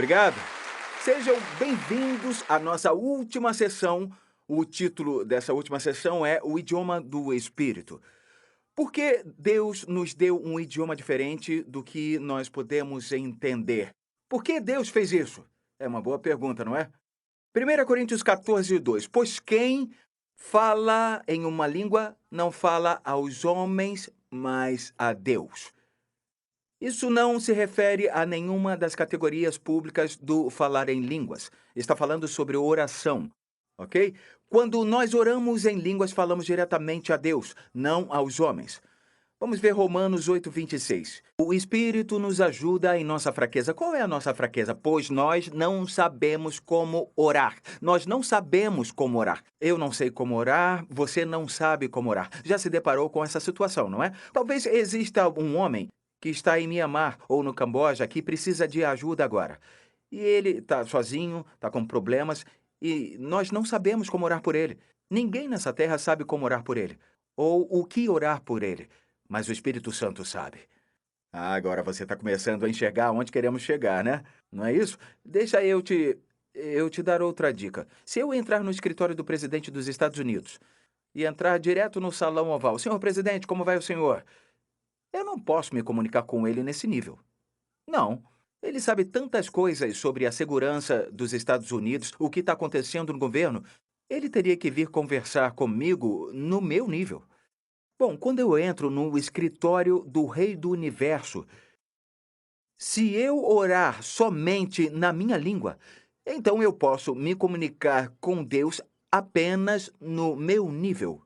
Obrigado. Sejam bem-vindos à nossa última sessão. O título dessa última sessão é O Idioma do Espírito. Por que Deus nos deu um idioma diferente do que nós podemos entender? Por que Deus fez isso? É uma boa pergunta, não é? 1 Coríntios 14:2. Pois quem fala em uma língua não fala aos homens, mas a Deus. Isso não se refere a nenhuma das categorias públicas do falar em línguas. Está falando sobre oração, ok? Quando nós oramos em línguas, falamos diretamente a Deus, não aos homens. Vamos ver Romanos 8:26. O Espírito nos ajuda em nossa fraqueza. Qual é a nossa fraqueza? Pois nós não sabemos como orar. Nós não sabemos como orar. Eu não sei como orar, você não sabe como orar. Já se deparou com essa situação, não é? Talvez exista um homem que está em Mianmar ou no Camboja que precisa de ajuda agora. E ele está sozinho, está com problemas, e nós não sabemos como orar por ele. Ninguém nessa terra sabe como orar por ele, ou o que orar por ele. Mas o Espírito Santo sabe. Ah, agora você está começando a enxergar onde queremos chegar, né? Não é isso? Deixa eu te dar outra dica. Se eu entrar no escritório do presidente dos Estados Unidos e entrar direto no salão oval, senhor presidente, como vai o senhor? Eu não posso me comunicar com ele nesse nível. Não. Ele sabe tantas coisas sobre a segurança dos Estados Unidos, o que está acontecendo no governo. Ele teria que vir conversar comigo no meu nível. Bom, quando eu entro no escritório do Rei do Universo, se eu orar somente na minha língua, então eu posso me comunicar com Deus apenas no meu nível.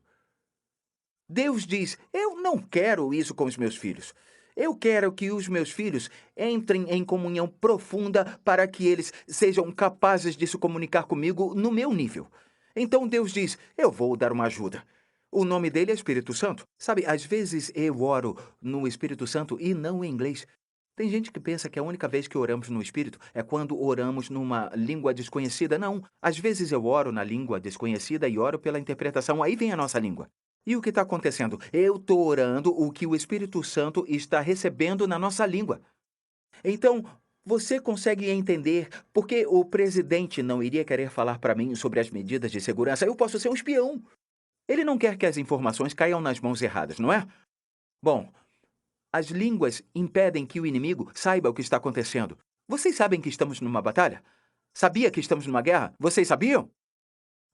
Deus diz: eu não quero isso com os meus filhos. Eu quero que os meus filhos entrem em comunhão profunda para que eles sejam capazes de se comunicar comigo no meu nível. Então Deus diz: eu vou dar uma ajuda. O nome dele é Espírito Santo. Sabe, às vezes eu oro no Espírito Santo e não em inglês. Tem gente que pensa que a única vez que oramos no Espírito é quando oramos numa língua desconhecida. Não. Às vezes eu oro na língua desconhecida e oro pela interpretação. Aí vem a nossa língua. E o que está acontecendo? Eu estou orando o que o Espírito Santo está recebendo na nossa língua. Então, você consegue entender por que o presidente não iria querer falar para mim sobre as medidas de segurança? Eu posso ser um espião. Ele não quer que as informações caiam nas mãos erradas, não é? Bom, as línguas impedem que o inimigo saiba o que está acontecendo. Vocês sabem que estamos numa batalha? Sabia que estamos numa guerra? Vocês sabiam?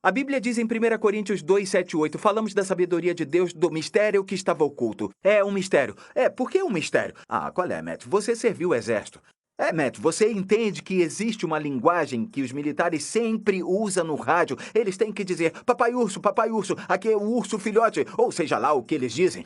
A Bíblia diz em 1 Coríntios 2, 7, 8, falamos da sabedoria de Deus, do mistério que estava oculto. É um mistério. Por que um mistério? Ah, qual é, Matt? Você serviu o exército. Matt, você entende que existe uma linguagem que os militares sempre usam no rádio. Eles têm que dizer, papai urso, aqui é o urso filhote, ou seja lá o que eles dizem.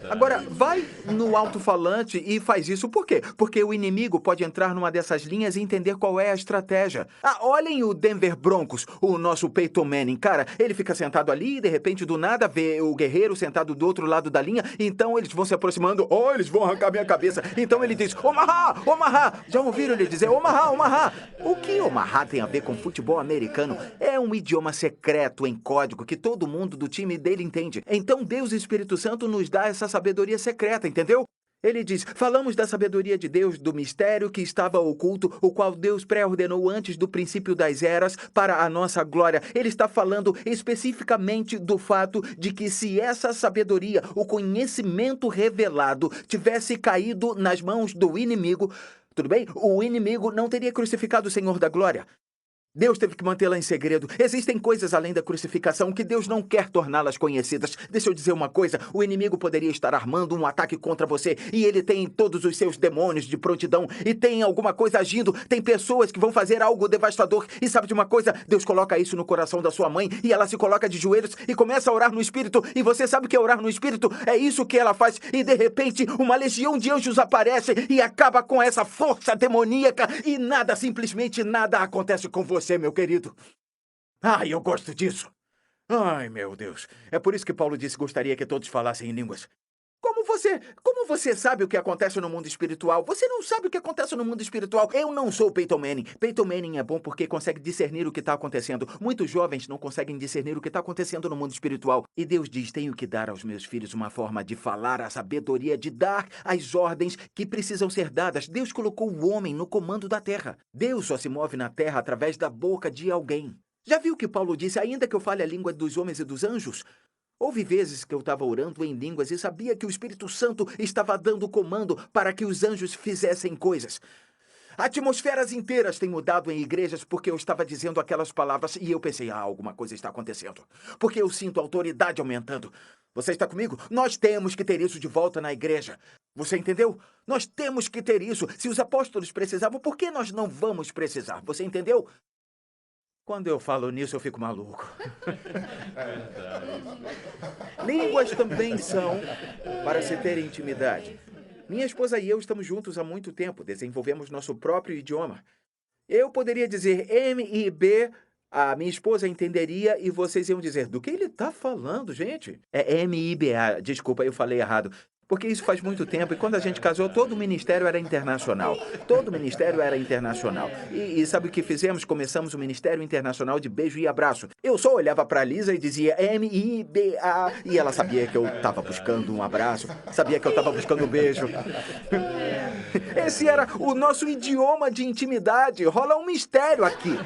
Agora, vai no alto-falante e faz isso. Por quê? Porque o inimigo pode entrar numa dessas linhas e entender qual é a estratégia. Ah, olhem o Denver Broncos, o nosso Peyton Manning. Cara, ele fica sentado ali e, de repente, do nada, vê o guerreiro sentado do outro lado da linha. Então, eles vão se aproximando. Oh, eles vão arrancar minha cabeça. Então, ele diz, Omaha, Omaha. Já ouviram ele dizer Omaha, Omaha? O que Omaha tem a ver com futebol americano? É um idioma secreto em código que todo mundo do time dele entende. Então, Deus e o Espírito Santo nos dá essa sabedoria secreta, entendeu? Ele diz, falamos da sabedoria de Deus, do mistério que estava oculto, o qual Deus pré-ordenou antes do princípio das eras para a nossa glória. Ele está falando especificamente do fato de que se essa sabedoria, o conhecimento revelado, tivesse caído nas mãos do inimigo, tudo bem? O inimigo não teria crucificado o Senhor da glória. Deus teve que mantê-la em segredo. Existem coisas além da crucificação que Deus não quer torná-las conhecidas. Deixa eu dizer uma coisa. O inimigo poderia estar armando um ataque contra você e ele tem todos os seus demônios de prontidão e tem alguma coisa agindo. Tem pessoas que vão fazer algo devastador. E sabe de uma coisa? Deus coloca isso no coração da sua mãe e ela se coloca de joelhos e começa a orar no Espírito. E você sabe que orar no Espírito é isso que ela faz. E de repente uma legião de anjos aparece e acaba com essa força demoníaca e nada, simplesmente nada acontece com você, meu querido. Ai, eu gosto disso. Ai, meu Deus. É por isso que Paulo disse que gostaria que todos falassem em línguas. Como você sabe o que acontece no mundo espiritual? Você não sabe o que acontece no mundo espiritual. Eu não sou o Peyton Manning. Peyton Manning é bom porque consegue discernir o que está acontecendo. Muitos jovens não conseguem discernir o que está acontecendo no mundo espiritual. E Deus diz: tenho que dar aos meus filhos uma forma de falar a sabedoria, de dar as ordens que precisam ser dadas. Deus colocou o homem no comando da terra. Deus só se move na terra através da boca de alguém. Já viu que Paulo disse: ainda que eu fale a língua dos homens e dos anjos? Houve vezes que eu estava orando em línguas e sabia que o Espírito Santo estava dando comando para que os anjos fizessem coisas. Atmosferas inteiras têm mudado em igrejas porque eu estava dizendo aquelas palavras e eu pensei: alguma coisa está acontecendo. Porque eu sinto a autoridade aumentando. Você está comigo? Nós temos que ter isso de volta na igreja. Você entendeu? Nós temos que ter isso. Se os apóstolos precisavam, por que nós não vamos precisar? Você entendeu? Quando eu falo nisso, eu fico maluco. Línguas também são para se ter intimidade. Minha esposa e eu estamos juntos há muito tempo, desenvolvemos nosso próprio idioma. Eu poderia dizer M-I-B, a minha esposa entenderia e vocês iam dizer: do que ele está falando, gente? É M-I-B-A, desculpa, eu falei errado. Porque isso faz muito tempo e quando a gente casou, todo o ministério era internacional. Todo o ministério era internacional. E sabe o que fizemos? Começamos o Ministério Internacional de Beijo e Abraço. Eu só olhava para a Lisa e dizia M-I-B-A e ela sabia que eu estava buscando um abraço, sabia que eu estava buscando um beijo. Esse era o nosso idioma de intimidade. Rola um mistério aqui.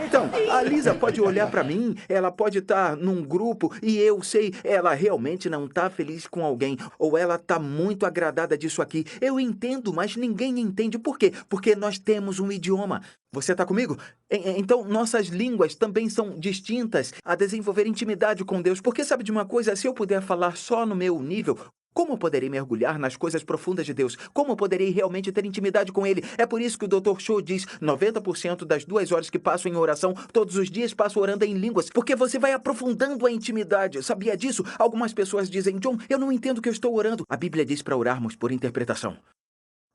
Então, a Lisa pode olhar para mim, ela pode estar num grupo e eu sei, ela realmente não está feliz com alguém, ou ela está muito agradada disso aqui. Eu entendo, mas ninguém entende. Por quê? Porque nós temos um idioma. Você está comigo? Então, nossas línguas também são distintas a desenvolver intimidade com Deus. Porque sabe de uma coisa? Se eu puder falar só no meu nível, como poderei mergulhar nas coisas profundas de Deus? Como poderei realmente ter intimidade com Ele? É por isso que o Dr. Cho diz: 90% das 2 horas que passo em oração, todos os dias passo orando em línguas, porque você vai aprofundando a intimidade. Sabia disso? Algumas pessoas dizem: John, eu não entendo o que eu estou orando. A Bíblia diz para orarmos por interpretação.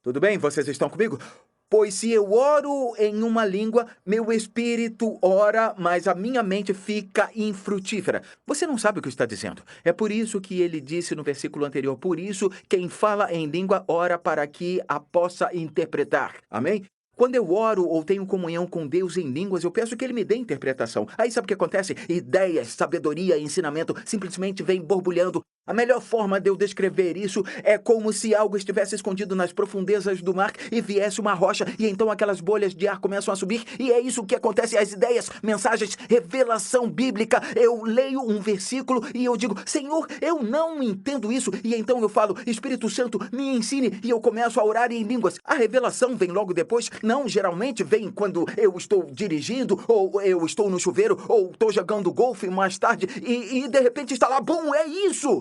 Tudo bem? Vocês estão comigo? Pois se eu oro em uma língua, meu espírito ora, mas a minha mente fica infrutífera. Você não sabe o que está dizendo. É por isso que ele disse no versículo anterior: por isso, quem fala em língua ora para que a possa interpretar. Amém? Quando eu oro ou tenho comunhão com Deus em línguas, eu peço que Ele me dê interpretação. Aí sabe o que acontece? Ideias, sabedoria, ensinamento simplesmente vêm borbulhando. A melhor forma de eu descrever isso é como se algo estivesse escondido nas profundezas do mar e viesse uma rocha e então aquelas bolhas de ar começam a subir e é isso que acontece, as ideias, mensagens, revelação bíblica. Eu leio um versículo e eu digo: Senhor, eu não entendo isso. E então eu falo: Espírito Santo, me ensine, e eu começo a orar em línguas. A revelação vem logo depois. Não, geralmente vem quando eu estou dirigindo ou eu estou no chuveiro ou estou jogando golfe mais tarde e de repente está lá, bum, é isso!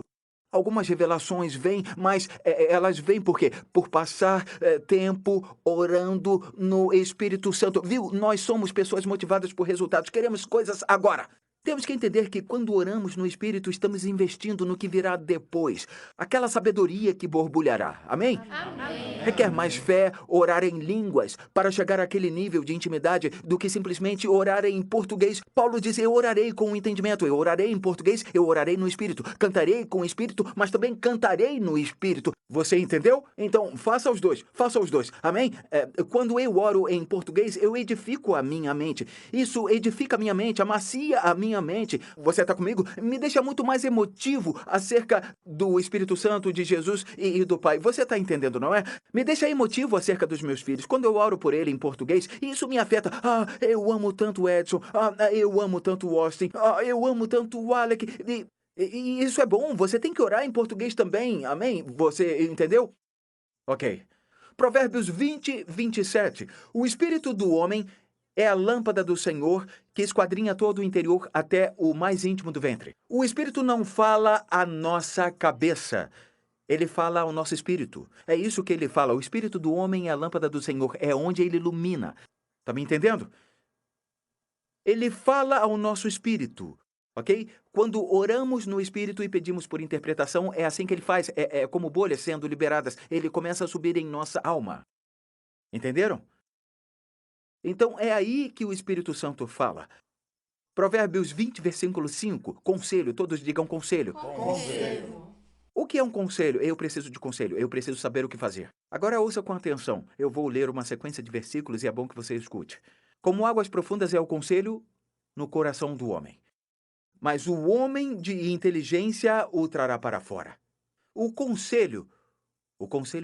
Algumas revelações vêm, mas elas vêm por quê? Por passar tempo orando no Espírito Santo. Viu? Nós somos pessoas motivadas por resultados. Queremos coisas agora. Temos que entender que quando oramos no Espírito, estamos investindo no que virá depois. Aquela sabedoria que borbulhará. Amém? Amém. Requer mais fé orar em línguas para chegar àquele nível de intimidade do que simplesmente orar em português. Paulo diz: eu orarei com o entendimento, eu orarei em português, eu orarei no Espírito. Cantarei com o Espírito, mas também cantarei no Espírito. Você entendeu? Então, faça os dois, faça os dois. Amém? Quando eu oro em português, eu edifico a minha mente. Isso edifica a minha mente, amacia a minha mente. Você está comigo? Me deixa muito mais emotivo acerca do Espírito Santo, de Jesus e do Pai. Você está entendendo, não é? Me deixa emotivo acerca dos meus filhos. Quando eu oro por ele em português, isso me afeta. Eu amo tanto o Edson. Eu amo tanto o Austin. Eu amo tanto o Alec. E isso é bom. Você tem que orar em português também. Amém? Você entendeu? Ok. Provérbios 20:27. O espírito do homem é a lâmpada do Senhor que esquadrinha todo o interior até o mais íntimo do ventre. O espírito não fala à nossa cabeça. Ele fala ao nosso espírito. É isso que ele fala. O espírito do homem é a lâmpada do Senhor. É onde ele ilumina. Tá me entendendo? Ele fala ao nosso espírito. Ok? Quando oramos no espírito e pedimos por interpretação, é assim que ele faz. É como bolhas sendo liberadas. Ele começa a subir em nossa alma. Entenderam? Então é aí que o Espírito Santo fala. Provérbios 20, versículo 5. Conselho, todos digam conselho. Conselho. O que é um conselho? Eu preciso de conselho, eu preciso saber o que fazer. Agora ouça com atenção, eu vou ler uma sequência de versículos e é bom que você escute. Como águas profundas é o conselho no coração do homem, mas o homem de inteligência o trará para fora. O conselho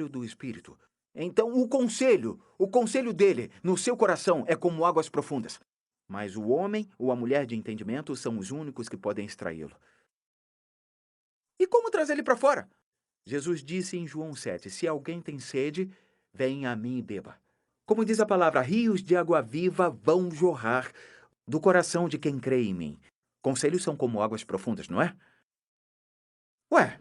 do Espírito. Então, o conselho dele no seu coração é como águas profundas. Mas o homem ou a mulher de entendimento são os únicos que podem extraí-lo. E como trazer ele para fora? Jesus disse em João 7, se alguém tem sede, venha a mim e beba. Como diz a palavra, rios de água viva vão jorrar do coração de quem crê em mim. Conselhos são como águas profundas, não é? Ué,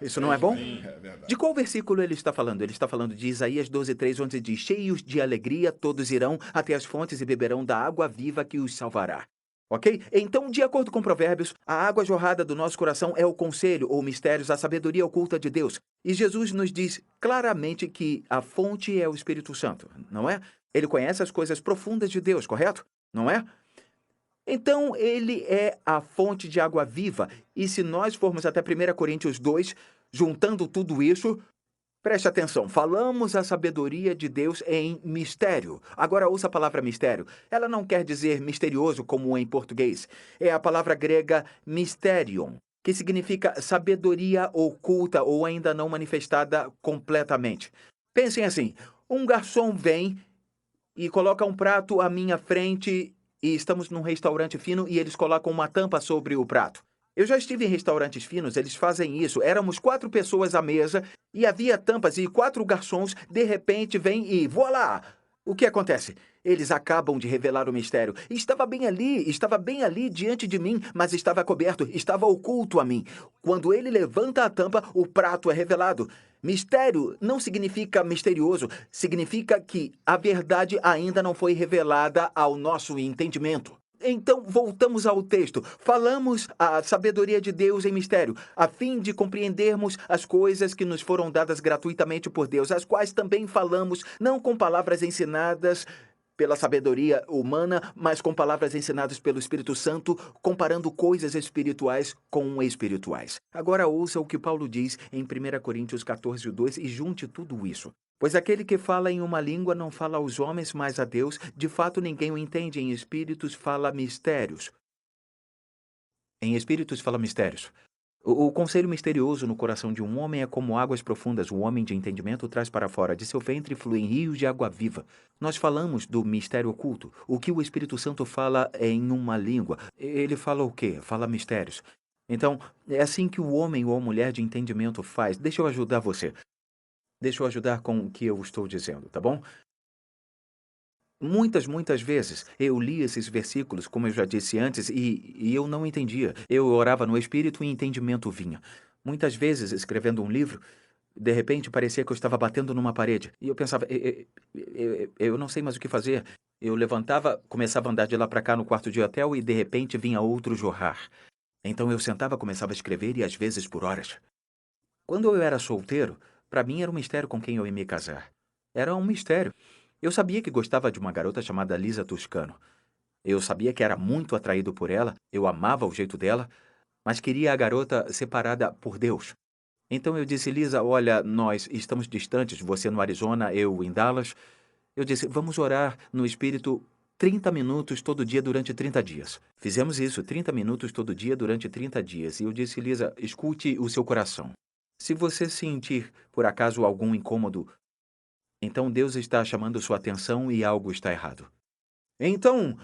isso não é bom? Sim, é verdade. De qual versículo ele está falando? Ele está falando de Isaías 12:3, onde diz, cheios de alegria, todos irão até as fontes e beberão da água viva que os salvará. Ok? Então, de acordo com Provérbios, a água jorrada do nosso coração é o conselho ou mistérios, a sabedoria oculta de Deus. E Jesus nos diz claramente que a fonte é o Espírito Santo, não é? Ele conhece as coisas profundas de Deus, correto? Não é? Então, ele é a fonte de água viva. E se nós formos até 1 Coríntios 2, juntando tudo isso, preste atenção, falamos a sabedoria de Deus em mistério. Agora ouça a palavra mistério. Ela não quer dizer misterioso como em português. É a palavra grega mysterion, que significa sabedoria oculta ou ainda não manifestada completamente. Pensem assim, um garçom vem e coloca um prato à minha frente e estamos num restaurante fino e eles colocam uma tampa sobre o prato. Eu já estive em restaurantes finos, eles fazem isso. Éramos 4 pessoas à mesa e havia tampas e 4 garçons, de repente, vêm e voilá! O que acontece? Eles acabam de revelar o mistério. Estava bem ali diante de mim, mas estava coberto, estava oculto a mim. Quando ele levanta a tampa, o prato é revelado. Mistério não significa misterioso, significa que a verdade ainda não foi revelada ao nosso entendimento. Então, voltamos ao texto. Falamos a sabedoria de Deus em mistério, a fim de compreendermos as coisas que nos foram dadas gratuitamente por Deus, as quais também falamos, não com palavras ensinadas pela sabedoria humana, mas com palavras ensinadas pelo Espírito Santo, comparando coisas espirituais com espirituais. Agora ouça o que Paulo diz em 1 Coríntios 14:2 e junte tudo isso. Pois aquele que fala em uma língua não fala aos homens, mas a Deus. De fato, ninguém o entende. Em espíritos fala mistérios. Em espíritos fala mistérios. O conselho misterioso no coração de um homem é como águas profundas. O homem de entendimento traz para fora. De seu ventre fluem rios de água viva. Nós falamos do mistério oculto. O que o Espírito Santo fala é em uma língua. Ele fala o quê? Fala mistérios. Então, é assim que o homem ou a mulher de entendimento faz. Deixa eu ajudar você. Deixa eu ajudar com o que eu estou dizendo, tá bom? Muitas vezes eu li esses versículos, como eu já disse antes, e eu não entendia. Eu orava no Espírito e entendimento vinha. Muitas vezes, escrevendo um livro, de repente parecia que eu estava batendo numa parede. E eu pensava, eu não sei mais o que fazer. Eu levantava, começava a andar de lá para cá no quarto de hotel e de repente vinha outro jorrar. Então eu sentava, começava a escrever e às vezes por horas. Quando eu era solteiro, para mim era um mistério com quem eu ia me casar. Era um mistério. Eu sabia que gostava de uma garota chamada Lisa Toscano. Eu sabia que era muito atraído por ela, eu amava o jeito dela, mas queria a garota separada por Deus. Então eu disse, Lisa, olha, nós estamos distantes, você no Arizona, eu em Dallas. Eu disse, vamos orar no Espírito 30 minutos todo dia durante 30 dias. Fizemos isso, 30 minutos todo dia durante 30 dias. E eu disse, Lisa, escute o seu coração. Se você sentir, por acaso, algum incômodo, então Deus está chamando sua atenção e algo está errado. Então,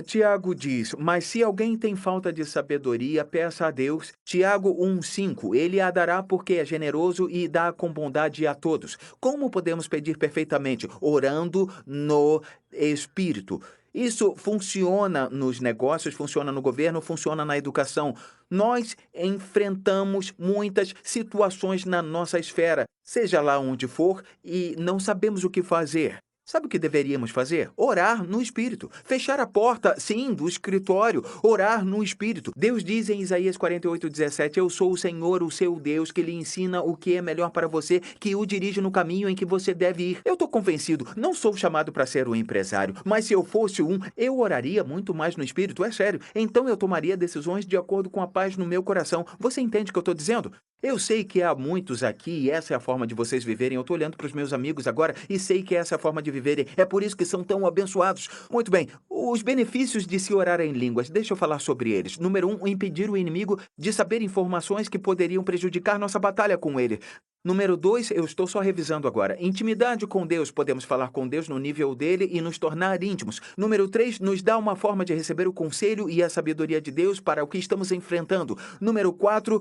Tiago diz, mas se alguém tem falta de sabedoria, peça a Deus. Tiago 1:5, ele a dará porque é generoso e dá com bondade a todos. Como podemos pedir perfeitamente? Orando no Espírito. Isso funciona nos negócios, funciona no governo, funciona na educação. Nós enfrentamos muitas situações na nossa esfera, seja lá onde for, e não sabemos o que fazer. Sabe o que deveríamos fazer? Orar no Espírito. Fechar a porta, sim, do escritório. Orar no Espírito. Deus diz em Isaías 48:17: Eu sou o Senhor, o seu Deus, que lhe ensina o que é melhor para você, que o dirige no caminho em que você deve ir. Eu estou convencido, não sou chamado para ser um empresário, mas se eu fosse um, eu oraria muito mais no Espírito, é sério. Então eu tomaria decisões de acordo com a paz no meu coração. Você entende o que eu estou dizendo? Eu sei que há muitos aqui e essa é a forma de vocês viverem. Eu estou olhando para os meus amigos agora e sei que essa é a forma de viverem. É por isso que são tão abençoados. Muito bem, os benefícios de se orar em línguas, deixa eu falar sobre eles. Número 1, impedir o inimigo de saber informações que poderiam prejudicar nossa batalha com ele. Número 2, eu estou só revisando agora. Intimidade com Deus, podemos falar com Deus no nível dele e nos tornar íntimos. Número 3, nos dá uma forma de receber o conselho e a sabedoria de Deus para o que estamos enfrentando. Número 4,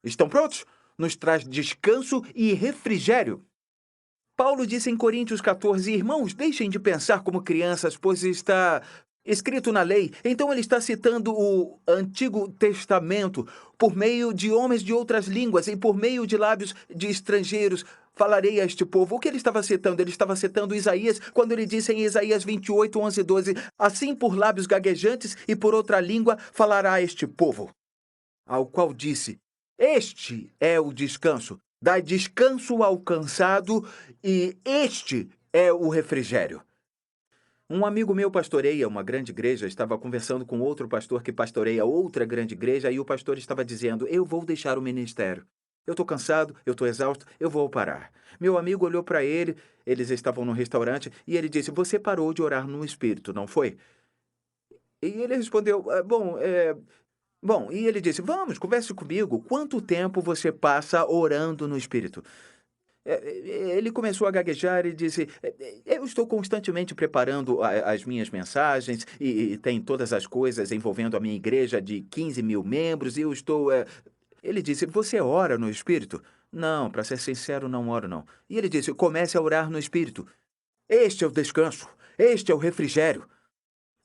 estão prontos? Nos traz descanso e refrigério. Paulo disse em Coríntios 14, irmãos, deixem de pensar como crianças, pois está escrito na lei. Então ele está citando o Antigo Testamento por meio de homens de outras línguas e por meio de lábios de estrangeiros. Falarei a este povo. O que ele estava citando? Ele estava citando Isaías, quando ele disse em Isaías 28, 11 e 12, assim por lábios gaguejantes e por outra língua falará a este povo. Ao qual disse, este é o descanso. Dá descanso ao cansado e este é o refrigério. Um amigo meu pastoreia uma grande igreja, estava conversando com outro pastor que pastoreia outra grande igreja e o pastor estava dizendo, eu vou deixar o ministério. Eu estou cansado, eu estou exausto, eu vou parar. Meu amigo olhou para ele, eles estavam no restaurante, e ele disse, você parou de orar no Espírito, não foi? E ele respondeu, Bom, e ele disse, vamos, converse comigo. Quanto tempo você passa orando no Espírito? Ele começou a gaguejar e disse, eu estou constantemente preparando as minhas mensagens e tem todas as coisas envolvendo a minha igreja de 15 mil membros e eu estou... Ele disse, você ora no Espírito? Não, para ser sincero, não oro não. E ele disse, comece a orar no Espírito. Este é o descanso, este é o refrigério.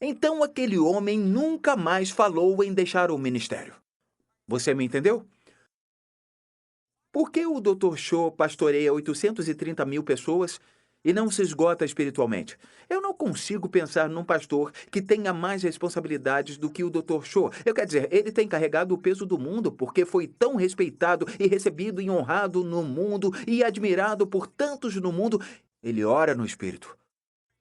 Então aquele homem nunca mais falou em deixar o ministério. Você me entendeu? Por que o Dr. Cho pastoreia 830 mil pessoas e não se esgota espiritualmente? Eu não consigo pensar num pastor que tenha mais responsabilidades do que o Dr. Cho. Quero dizer, ele tem carregado o peso do mundo porque foi tão respeitado e recebido e honrado no mundo e admirado por tantos no mundo. Ele ora no Espírito.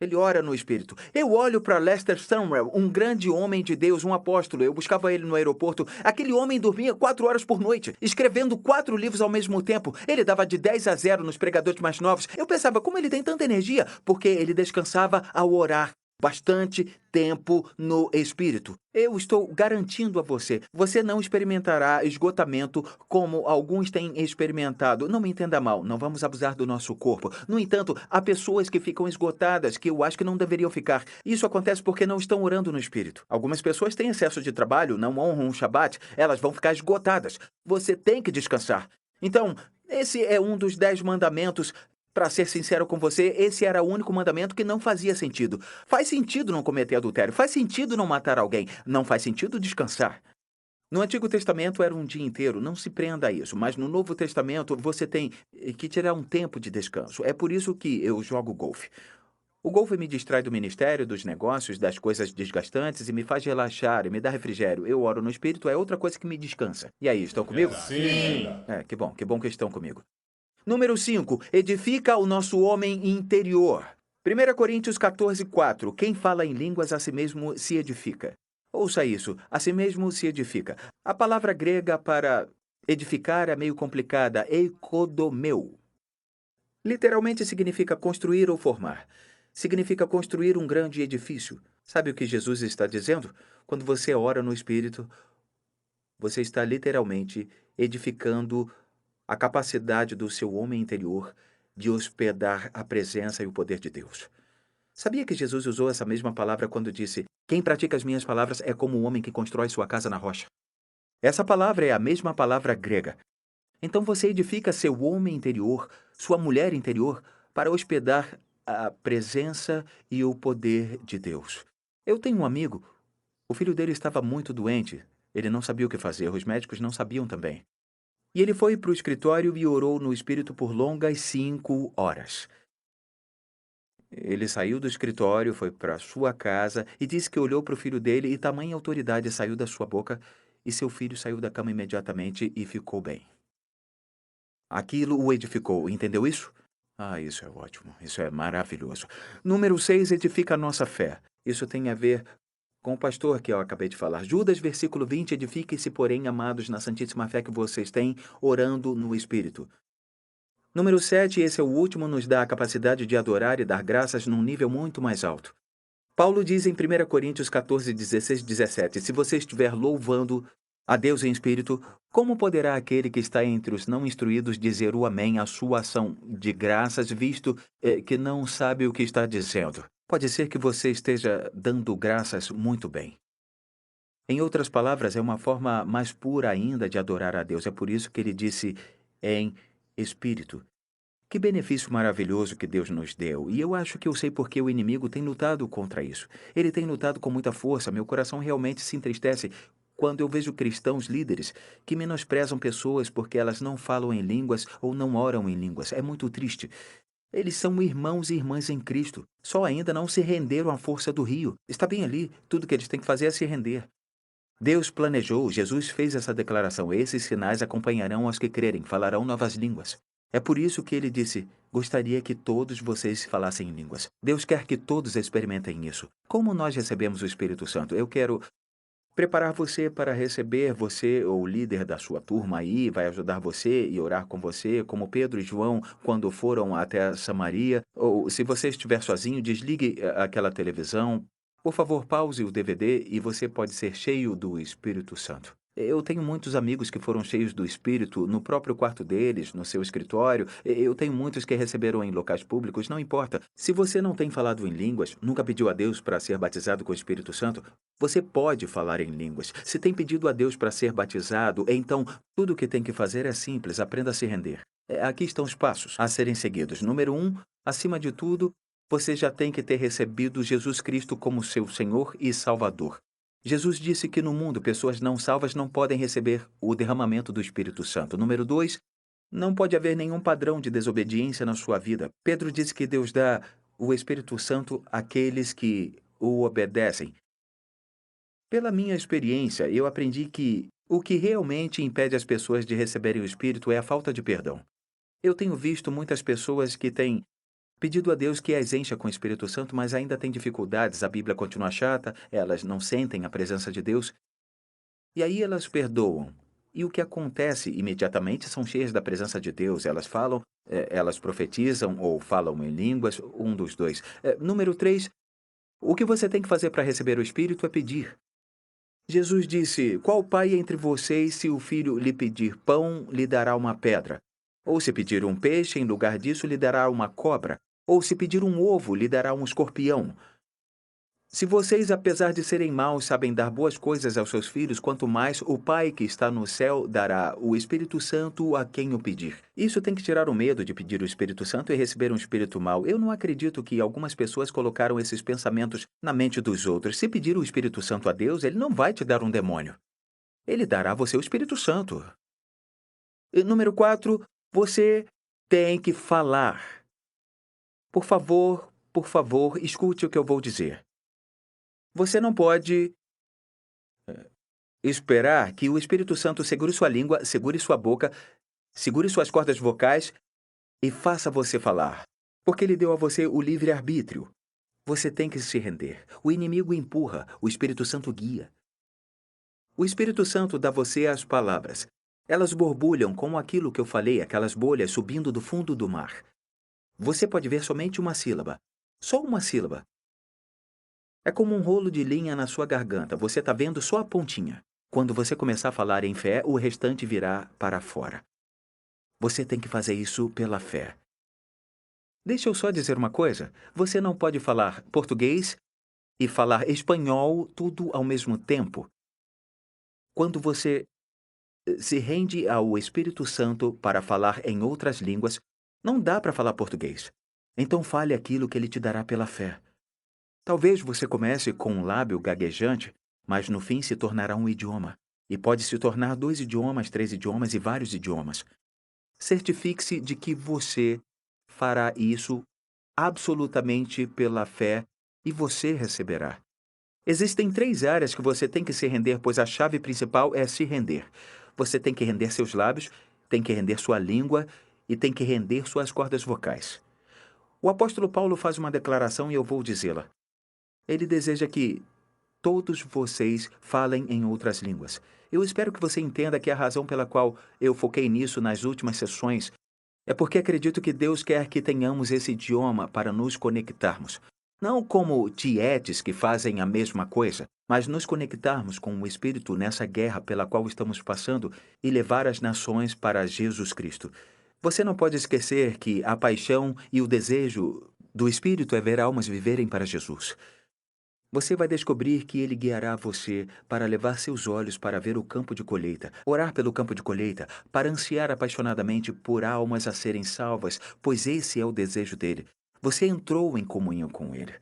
Ele ora no Espírito. Eu olho para Lester Sumrall, um grande homem de Deus, um apóstolo. Eu buscava ele no aeroporto. Aquele homem dormia 4 horas por noite, escrevendo 4 livros ao mesmo tempo. Ele dava de 10 a 0 nos pregadores mais novos. Eu pensava, como ele tem tanta energia? Porque ele descansava ao orar. Bastante tempo no Espírito. Eu estou garantindo a você, você não experimentará esgotamento como alguns têm experimentado. Não me entenda mal, não vamos abusar do nosso corpo. No entanto, há pessoas que ficam esgotadas, que eu acho que não deveriam ficar. Isso acontece porque não estão orando no Espírito. Algumas pessoas têm excesso de trabalho, não honram o Shabat, elas vão ficar esgotadas. Você tem que descansar. Então, esse é um dos 10 mandamentos. Para ser sincero com você, esse era o único mandamento que não fazia sentido. Faz sentido não cometer adultério, faz sentido não matar alguém, não faz sentido descansar. No Antigo Testamento era um dia inteiro, não se prenda a isso, mas no Novo Testamento você tem que tirar um tempo de descanso. É por isso que eu jogo golfe. O golfe me distrai do ministério, dos negócios, das coisas desgastantes e me faz relaxar e me dá refrigério. Eu oro no Espírito, é outra coisa que me descansa. E aí, estão comigo? Sim. Que bom que estão comigo. Número 5, edifica o nosso homem interior. 1 Coríntios 14, 4. Quem fala em línguas a si mesmo se edifica. Ouça isso, a si mesmo se edifica. A palavra grega para edificar é meio complicada, eikodomeu. Literalmente significa construir ou formar. Significa construir um grande edifício. Sabe o que Jesus está dizendo? Quando você ora no Espírito, você está literalmente edificando a capacidade do seu homem interior de hospedar a presença e o poder de Deus. Sabia que Jesus usou essa mesma palavra quando disse: quem pratica as minhas palavras é como o homem que constrói sua casa na rocha? Essa palavra é a mesma palavra grega. Então você edifica seu homem interior, sua mulher interior, para hospedar a presença e o poder de Deus. Eu tenho um amigo, o filho dele estava muito doente, ele não sabia o que fazer, os médicos não sabiam também. E ele foi para o escritório e orou no Espírito por longas 5 horas. Ele saiu do escritório, foi para sua casa e disse que olhou para o filho dele e tamanha autoridade saiu da sua boca e seu filho saiu da cama imediatamente e ficou bem. Aquilo o edificou, entendeu isso? Ah, isso é ótimo, isso é maravilhoso. Número 6 edifica a nossa fé. Isso tem a ver com o pastor que eu acabei de falar. Judas, versículo 20, edifiquem-se, porém, amados, na santíssima fé que vocês têm, orando no Espírito. Número 7, esse é o último, nos dá a capacidade de adorar e dar graças num nível muito mais alto. Paulo diz em 1 Coríntios 14, 16, 17: Se você estiver louvando a Deus em espírito, como poderá aquele que está entre os não instruídos dizer o amém à sua ação de graças, visto que não sabe o que está dizendo? Pode ser que você esteja dando graças muito bem. Em outras palavras, é uma forma mais pura ainda de adorar a Deus. É por isso que ele disse em espírito. Que benefício maravilhoso que Deus nos deu. E eu acho que eu sei por que o inimigo tem lutado contra isso. Ele tem lutado com muita força. Meu coração realmente se entristece quando eu vejo cristãos líderes que menosprezam pessoas porque elas não falam em línguas ou não oram em línguas. É muito triste. Eles são irmãos e irmãs em Cristo. Só ainda não se renderam à força do rio. Está bem ali. Tudo que eles têm que fazer é se render. Deus planejou, Jesus fez essa declaração: esses sinais acompanharão aos que crerem, falarão novas línguas. É por isso que ele disse: gostaria que todos vocês falassem em línguas. Deus quer que todos experimentem isso. Como nós recebemos o Espírito Santo? Eu quero preparar você para receber, você ou o líder da sua turma aí vai ajudar você e orar com você, como Pedro e João quando foram até Samaria. Ou se você estiver sozinho, desligue aquela televisão. Por favor, pause o DVD e você pode ser cheio do Espírito Santo. Eu tenho muitos amigos que foram cheios do Espírito no próprio quarto deles, no seu escritório. Eu tenho muitos que receberam em locais públicos, não importa. Se você não tem falado em línguas, nunca pediu a Deus para ser batizado com o Espírito Santo, você pode falar em línguas. Se tem pedido a Deus para ser batizado, então tudo o que tem que fazer é simples, aprenda a se render. Aqui estão os passos a serem seguidos. Número 1, acima de tudo, você já tem que ter recebido Jesus Cristo como seu Senhor e Salvador. Jesus disse que no mundo pessoas não salvas não podem receber o derramamento do Espírito Santo. Número 2, não pode haver nenhum padrão de desobediência na sua vida. Pedro disse que Deus dá o Espírito Santo àqueles que o obedecem. Pela minha experiência, eu aprendi que o que realmente impede as pessoas de receberem o Espírito é a falta de perdão. Eu tenho visto muitas pessoas que têm pedido a Deus que as encha com o Espírito Santo, mas ainda têm dificuldades, a Bíblia continua chata, elas não sentem a presença de Deus, e aí elas perdoam. E o que acontece imediatamente são cheias da presença de Deus, elas falam, elas profetizam ou falam em línguas, um dos dois. Número 3, o que você tem que fazer para receber o Espírito é pedir. Jesus disse: qual pai entre vocês, se o filho lhe pedir pão, lhe dará uma pedra? Ou se pedir um peixe, em lugar disso, lhe dará uma cobra? Ou se pedir um ovo, lhe dará um escorpião? Se vocês, apesar de serem maus, sabem dar boas coisas aos seus filhos, quanto mais o Pai que está no céu dará o Espírito Santo a quem o pedir. Isso tem que tirar o medo de pedir o Espírito Santo e receber um espírito mau. Eu não acredito que algumas pessoas colocaram esses pensamentos na mente dos outros. Se pedir o Espírito Santo a Deus, ele não vai te dar um demônio. Ele dará a você o Espírito Santo. E número 4, você tem que falar. Por favor, escute o que eu vou dizer. Você não pode esperar que o Espírito Santo segure sua língua, segure sua boca, segure suas cordas vocais e faça você falar. Porque ele deu a você o livre-arbítrio. Você tem que se render. O inimigo empurra, o Espírito Santo guia. O Espírito Santo dá a você as palavras. Elas borbulham como aquilo que eu falei, aquelas bolhas subindo do fundo do mar. Você pode ver somente uma sílaba. Só uma sílaba. É como um rolo de linha na sua garganta. Você está vendo só a pontinha. Quando você começar a falar em fé, o restante virá para fora. Você tem que fazer isso pela fé. Deixa eu só dizer uma coisa. Você não pode falar português e falar espanhol tudo ao mesmo tempo. Quando você se rende ao Espírito Santo para falar em outras línguas, não dá para falar português. Então fale aquilo que ele te dará pela fé. Talvez você comece com um lábio gaguejante, mas no fim se tornará um idioma. E pode se tornar 2 idiomas, 3 idiomas e vários idiomas. Certifique-se de que você fará isso absolutamente pela fé e você receberá. Existem 3 áreas que você tem que se render, pois a chave principal é se render. Você tem que render seus lábios, tem que render sua língua e tem que render suas cordas vocais. O apóstolo Paulo faz uma declaração e eu vou dizê-la. Ele deseja que todos vocês falem em outras línguas. Eu espero que você entenda que a razão pela qual eu foquei nisso nas últimas sessões é porque acredito que Deus quer que tenhamos esse idioma para nos conectarmos. Não como tietes que fazem a mesma coisa, mas nos conectarmos com o Espírito nessa guerra pela qual estamos passando e levar as nações para Jesus Cristo. Você não pode esquecer que a paixão e o desejo do Espírito é ver almas viverem para Jesus. Você vai descobrir que ele guiará você para levar seus olhos para ver o campo de colheita, orar pelo campo de colheita, para ansiar apaixonadamente por almas a serem salvas, pois esse é o desejo dele. Você entrou em comunhão com ele.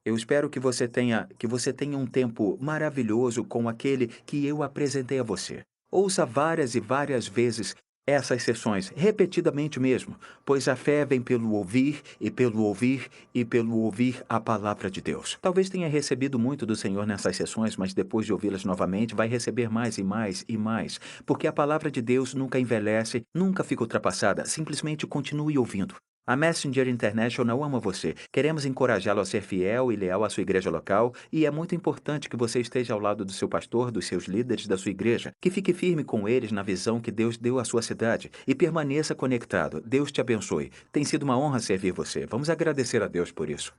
Eu espero que você tenha um tempo maravilhoso com aquele que eu apresentei a você. Ouça várias e várias vezes essas sessões, repetidamente mesmo, pois a fé vem pelo ouvir e pelo ouvir e pelo ouvir a palavra de Deus. Talvez tenha recebido muito do Senhor nessas sessões, mas depois de ouvi-las novamente, vai receber mais e mais e mais, porque a palavra de Deus nunca envelhece, nunca fica ultrapassada, simplesmente continue ouvindo. A Messenger International ama você. Queremos encorajá-lo a ser fiel e leal à sua igreja local, e é muito importante que você esteja ao lado do seu pastor, dos seus líderes da sua igreja, que fique firme com eles na visão que Deus deu à sua cidade e permaneça conectado. Deus te abençoe. Tem sido uma honra servir você. Vamos agradecer a Deus por isso.